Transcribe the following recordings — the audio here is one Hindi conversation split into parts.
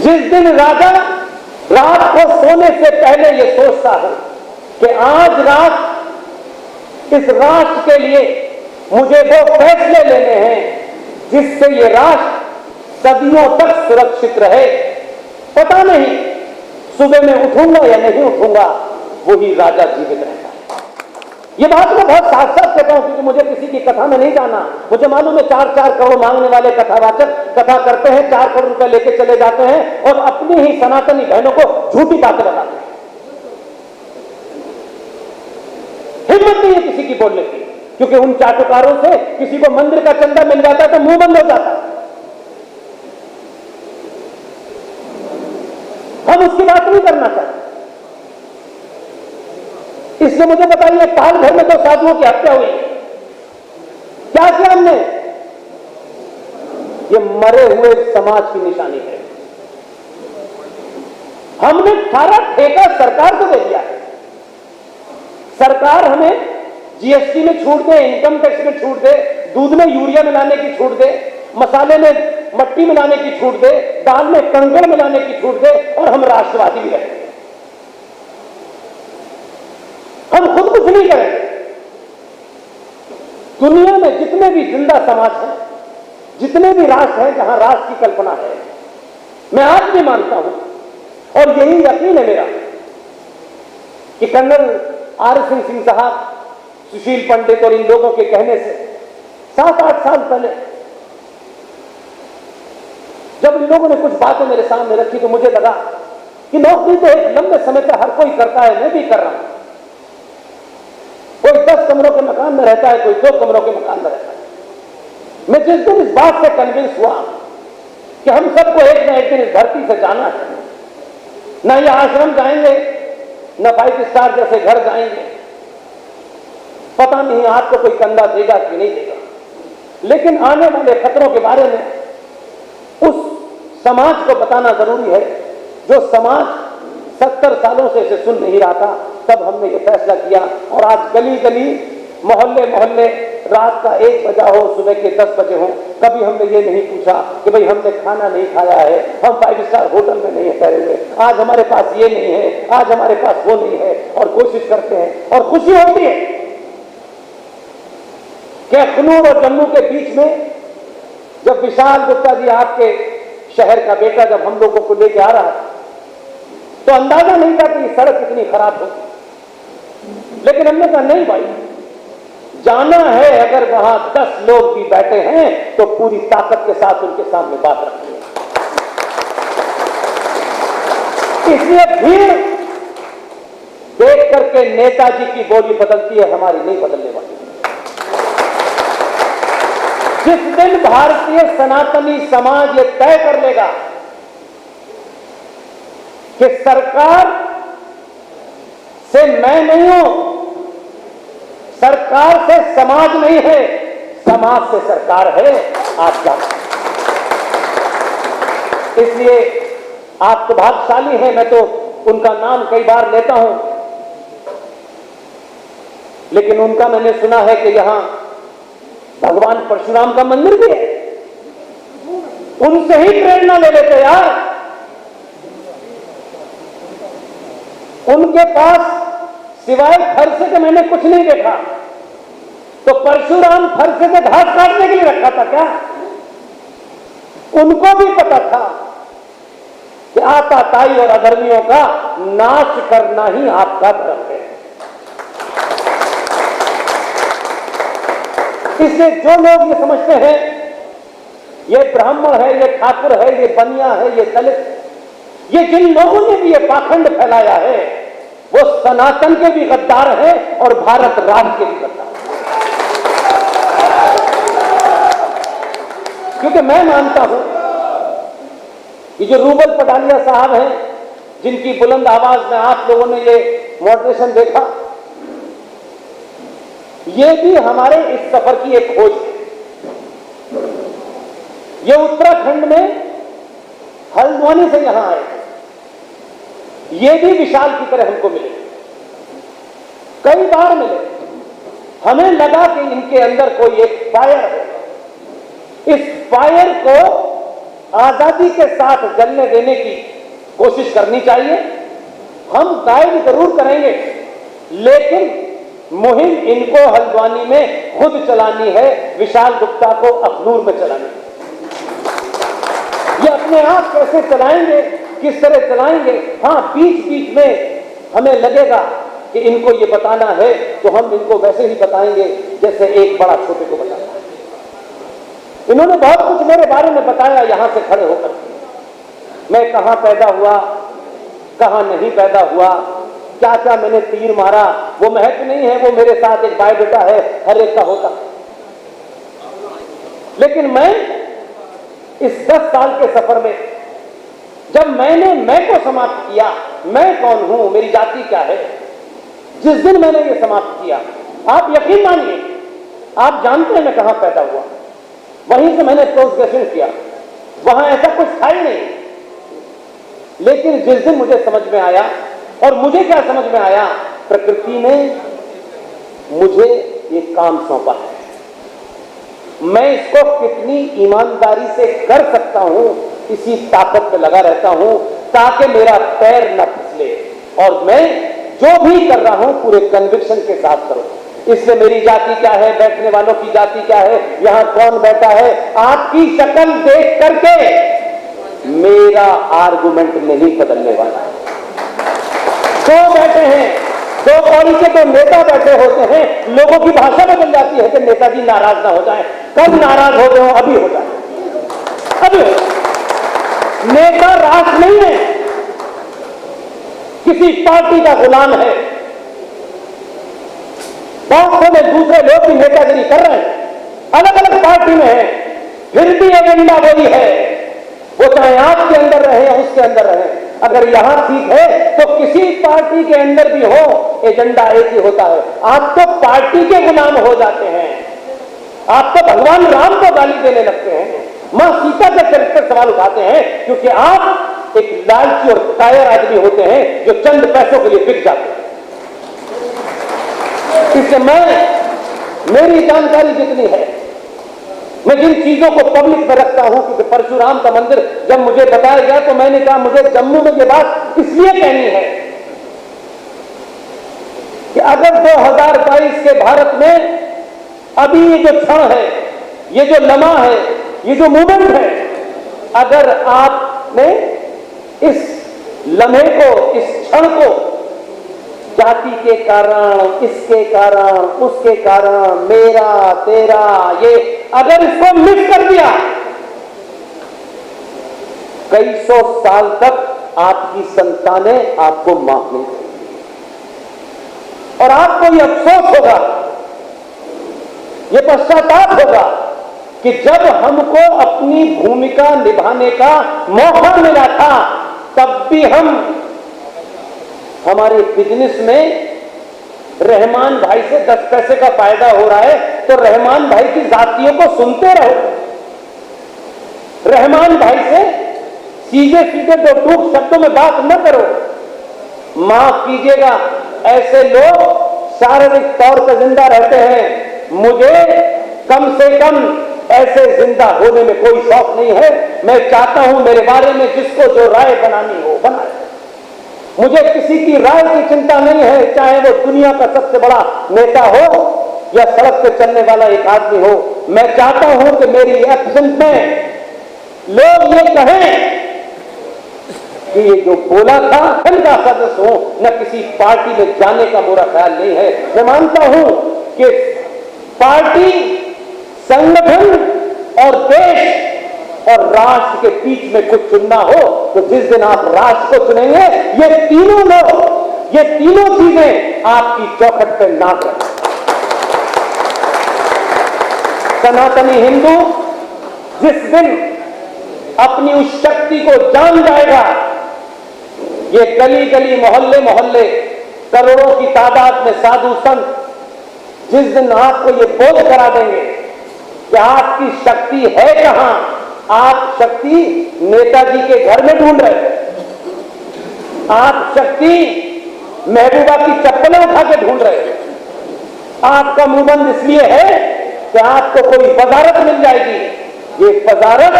जिस दिन राजा रात को सोने से पहले ये सोचता है कि आज रात इस राष्ट्र के लिए मुझे वो फैसले लेने हैं जिससे ये राष्ट्र सदियों तक सुरक्षित रहे, पता नहीं सुबह में उठूंगा या नहीं उठूंगा, वही राजा जीवित रहता है। ये बात मैं बहुत साफ साफ कहता हूं क्योंकि मुझे किसी की कथा में नहीं जाना। मुझे मालूम है 4-4 करोड़ मांगने वाले कथावाचक कथा करते हैं, 4 करोड़ रुपए लेके चले जाते हैं और अपनी ही सनातनी बहनों को झूठी बातें बताते हैं। हिम्मत नहीं है किसी की बोलने की, क्योंकि उन चाटुकारों से किसी को मंदिर का चंदा मिल जाता है तो मुंह बंद हो जाता है। हम उसकी बात नहीं करना चाहते। इसलिए मुझे बताइए, पालघर में 2 साधुओं की हत्या हुई, क्या किया हमने? ये मरे हुए समाज की निशानी है। हमने सारा ठेका सरकार को दे दिया है। सरकार हमें जीएसटी में छूट दे, इनकम टैक्स में छूट दे, दूध में यूरिया मिलाने की छूट दे, मसाले में मट्टी मिलाने की छूट दे, दाल में कंकड़ मिलाने की छूट दे और हम राष्ट्रवादी भी रहेंगे। हम खुद कुछ नहीं करेंगे। दुनिया में जितने भी जिंदा समाज हैं, जितने भी राष्ट्र हैं जहां राष्ट्र की कल्पना है, मैं आज भी मानता हूं और यही यकीन है मेरा कि कर्नल आर.एस. सिंह साहब, सुशील पंडित और इन लोगों के कहने से 7-8 साल पहले जब इन लोगों ने कुछ बातें मेरे सामने रखी तो मुझे लगा कि नौकरी तो एक लंबे समय तक हर कोई करता है, मैं भी कर रहा हूं। कोई 10 कमरों के मकान में रहता है, कोई 2 कमरों के मकान में रहता है। मैं जिस दिन इस बात से कन्विंस हुआ कि हम सबको एक न एक दिन इस धरती से जाना है, न ये आश्रम जाएंगे, न 5 स्टार जैसे घर जाएंगे, पता नहीं आपको कोई कंधा देगा कि नहीं देगा, लेकिन आने वाले खतरों के बारे में उस समाज को बताना जरूरी है जो समाज 70 सालों से इसे सुन नहीं रहा था। तब हमने ये फैसला किया और आज गली गली, मोहल्ले मोहल्ले, रात का 1 बजा हो, सुबह के 10 बजे हो, कभी हमने ये नहीं पूछा कि भाई हमने खाना नहीं खाया है, हम 5 स्टार होटल में नहीं ठहरे हुए, आज हमारे पास ये नहीं है, आज हमारे पास वो नहीं है, और कोशिश करते हैं और खुशी होती है कि अखनूर और जम्मू के बीच में जब विशाल गुप्ता जी आपके शहर का बेटा जब हम लोगों को लेके आ रहा है तो अंदाजा नहीं था कि सड़क इतनी खराब हो, लेकिन हमने कहा नहीं भाई, जाना है अगर वहां 10 लोग भी बैठे हैं तो पूरी ताकत के साथ उनके सामने बात रखनी है। इसलिए भीड़ देख करके नेताजी की बोली बदलती है, हमारी नहीं बदलने वाली। जिस दिन भारतीय सनातनी समाज ये तय कर लेगा कि सरकार से मैं नहीं हूं, सरकार से समाज नहीं है, समाज से सरकार है, आप जानते हैं। इसलिए आप तो भाग्यशाली हैं, मैं तो उनका नाम कई बार लेता हूं, लेकिन उनका मैंने सुना है कि यहां भगवान परशुराम का मंदिर भी है। उनसे ही प्रेरणा ले लेते यार। उनके पास सिवाय फरसे के मैंने कुछ नहीं देखा, तो परशुराम फरसे से घास काटने के लिए रखा था क्या? उनको भी पता था कि आताताई और अधर्मियों का नाश करना ही आपका धर्म है। इसलिए जो लोग ये समझते हैं ये ब्राह्मण है, ये ठाकुर है, ये बनिया है, ये दलित, ये जिन लोगों ने भी ये पाखंड फैलाया है वो सनातन के भी गद्दार हैं और भारत राष्ट्र के भी गद्दार हैं। क्योंकि मैं मानता हूं कि जो रूबल पटालिया साहब हैं, जिनकी बुलंद आवाज में आप लोगों ने ये मॉडरेशन देखा, ये भी हमारे इस सफर की एक खोज है। ये उत्तराखंड में हल्द्वानी से यहां आए, ये भी विशाल की तरह हमको मिले, कई बार मिले। हमें लगा कि इनके अंदर कोई एक फायर है, इस फायर को आजादी के साथ जलने देने की कोशिश करनी चाहिए। हम गाइड जरूर करेंगे, लेकिन मुहिम इनको हल्द्वानी में खुद चलानी है, विशाल गुप्ता को अखनूर में चलानी है। ये अपने आप कैसे चलाएंगे, किस तरह चलाएंगे? हाँ, बीच बीच में हमें लगेगा कि इनको ये बताना है, तो हम इनको वैसे ही बताएंगे जैसे एक बड़ा छोटे को बताता है। इन्होंने बहुत कुछ मेरे बारे में बताया यहां से खड़े होकर। मैं कहां पैदा हुआ, कहां नहीं पैदा हुआ, क्या क्या मैंने तीर मारा, वो महत्व नहीं है, वो मेरे साथ एक बायोडाटा है, हर एक का होता। लेकिन मैं इस 10 साल के सफर में जब मैंने मैं को समाप्त किया, मैं कौन हूं, मेरी जाति क्या है, जिस दिन मैंने ये समाप्त किया, आप यकीन मानिए, आप जानते हैं मैं कहां पैदा हुआ, वहीं से मैंने पोस्ट ग्रेजुएशन किया, वहां ऐसा कुछ था ही नहीं। लेकिन जिस दिन मुझे समझ में आया, और मुझे क्या समझ में आया, प्रकृति ने मुझे ये काम सौंपा है, मैं इसको कितनी ईमानदारी से कर सकता हूं, इसी ताकत पे लगा रहता हूं ताकि मेरा पैर न फिसले, और मैं जो भी कर रहा हूं पूरे कन्विक्शन के साथ करूं। इसलिए मेरी जाति क्या है, बैठने वालों की जाति क्या है, यहां कौन बैठा है, आपकी शक्ल देख करके मेरा आर्गुमेंट नहीं बदलने वाला। दो बैठे हैं, दो कौड़ी के दो नेता बैठे होते हैं, लोगों की भाषा बदल जाती है कि नेताजी नाराज ना हो जाए। कब नाराज हो गए, अभी हो जाए, अभी हो जाए। नेता राष्ट्र नहीं है, किसी पार्टी का गुलाम है। बहुत से दूसरे लोग भी नेतागिरी कर रहे हैं, अलग अलग पार्टी में है, फिर भी एजेंडा वही है, वो चाहे आपके अंदर रहे या उसके अंदर रहे। अगर यहां ठीक है तो किसी पार्टी के अंदर भी हो, एजेंडा एक ही होता है। आप तो पार्टी के गुलाम हो जाते हैं, आप तो भगवान राम को गाली देने लगते हैं, मां सीता के चरित्र सवाल उठाते हैं, क्योंकि आप एक लालची और कायर आदमी होते हैं जो चंद पैसों के लिए बिक जाते हैं। इससे मेरी जानकारी जितनी है, मैं जिन चीजों को पब्लिक में रखता हूं, क्योंकि परशुराम का मंदिर जब मुझे बताया गया तो मैंने कहा मुझे जम्मू में ये बात इसलिए कहनी है कि अगर 2022 के भारत में अभी ये जो क्षण है, ये जो लम्हा है, ये जो मूवमेंट है, अगर आपने इस लम्हे को, इस क्षण को जाति के कारण, इसके कारण, उसके कारण, मेरा तेरा, ये अगर इसको मिक्स कर दिया, कई सौ साल तक आपकी संतानें आपको माफ नहीं करेंगी, और आपको ये अफसोस होगा, ये पश्चाताप होगा कि जब हमको अपनी भूमिका निभाने का मौका मिला था, तब भी हम हमारे बिजनेस में रहमान भाई से 10 पैसे का फायदा हो रहा है तो रहमान भाई की जातियों को सुनते रहो, रहमान भाई से सीधे सीधे दो टूक शब्दों में बात न करो। माफ कीजिएगा, ऐसे लोग शारीरिक तौर पर जिंदा रहते हैं, मुझे कम से कम ऐसे जिंदा होने में कोई शौक नहीं है। मैं चाहता हूं मेरे बारे में जिसको जो राय बनानी हो बनाए, मुझे किसी की राय की चिंता नहीं है, चाहे वो दुनिया का सबसे बड़ा नेता हो या सड़क पे चलने वाला एक आदमी हो। मैं चाहता हूं कि मेरी एब्सेंस में लोग ये कहें कि ये जो बोला था का सदस्य हूं, न किसी पार्टी में जाने का मेरा ख्याल नहीं है। मैं मानता हूं कि पार्टी, संगठन और देश और राष्ट्र के बीच में कुछ चुनना हो तो जिस दिन आप राष्ट्र को चुनेंगे, ये तीनों लोग, ये तीनों चीजें आपकी चौखट पर ना करें। सनातनी हिंदू जिस दिन अपनी उस शक्ति को जान जाएगा, ये गली गली, मोहल्ले मोहल्ले, करोड़ों की तादाद में साधु संत जिस दिन आपको ये बोध करा देंगे कि आपकी शक्ति है कहां, आप शक्ति नेताजी के घर में ढूंढ रहे हैं, आप शक्ति महबूबा की चप्पलें उठा के ढूंढ रहे हैं, आपका मुंहबंद इसलिए है कि आपको कोई वजारत मिल जाएगी। ये वजारत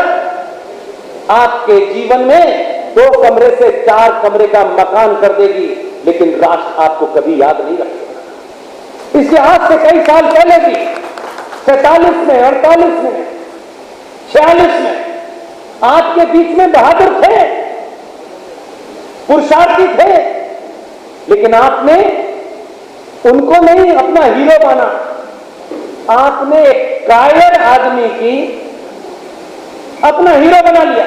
आपके जीवन में 2 कमरे से 4 कमरे का मकान कर देगी, लेकिन राष्ट्र आपको कभी याद नहीं रखेगा। इसके आज से कई साल पहले भी 47 में, 48 में, 46 में आपके बीच में बहादुर थे, पुरुषार्थी थे, लेकिन आपने उनको नहीं अपना हीरो माना। आपने एक कायर आदमी की अपना हीरो बना लिया,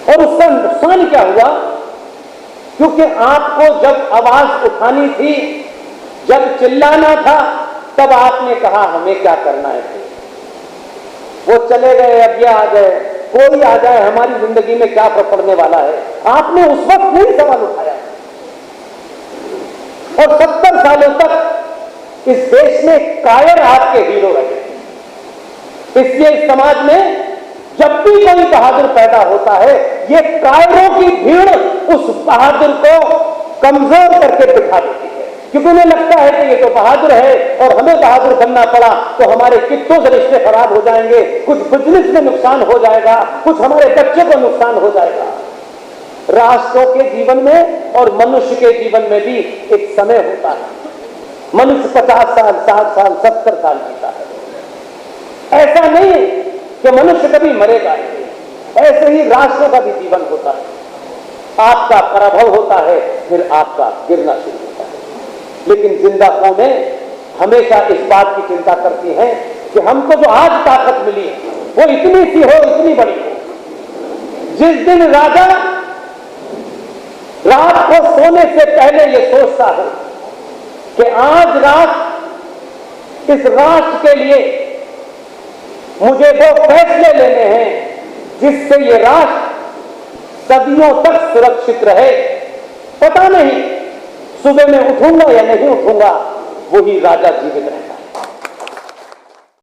और उसका नुकसान क्या हुआ? क्योंकि आपको जब आवाज उठानी थी, जब चिल्लाना था, तब आपने कहा हमें क्या करना है। वो चले गए, अब ये आ गए, कोई आ जाए, हमारी जिंदगी में क्या फर्क पड़ने वाला है। आपने उस वक्त नहीं सवाल उठाया, और 70 सालों तक इस देश में कायर आपके हीरो रहे। इसलिए इस समाज में जब भी कोई बहादुर पैदा होता है, ये कायरों की भीड़ उस बहादुर को कमजोर करके बिठा देती है, क्योंकि उन्हें लगता है कि ये तो बहादुर है और हमें बहादुर बनना पड़ा तो हमारे कितनों से रिश्ते खराब हो जाएंगे, कुछ बिजनेस में नुकसान हो जाएगा, कुछ हमारे बच्चे को नुकसान हो जाएगा। राष्ट्रों के जीवन में और मनुष्य के जीवन में भी एक समय होता है। मनुष्य 50 साल, 60 साल, 70 साल जीता है। ऐसा नहीं कि मनुष्य कभी मरेगा, ऐसे ही राष्ट्रों का भी जीवन होता है। आपका पराभव होता है, फिर आपका गिरना शुरू होता है। लेकिन जिंदा कौमें हमेशा इस बात की चिंता करती हैं कि हमको जो आज ताकत मिली है वो इतनी सी हो, इतनी बड़ी हो। जिस दिन राजा रात को सोने से पहले ये सोचता है कि आज रात इस राष्ट्र के लिए मुझे वो फैसले लेने हैं जिससे ये राष्ट्र सदियों तक सुरक्षित रहे। पता नहीं सुबह में उठूंगा या नहीं उठूंगा, वही राजा जीवित रहे।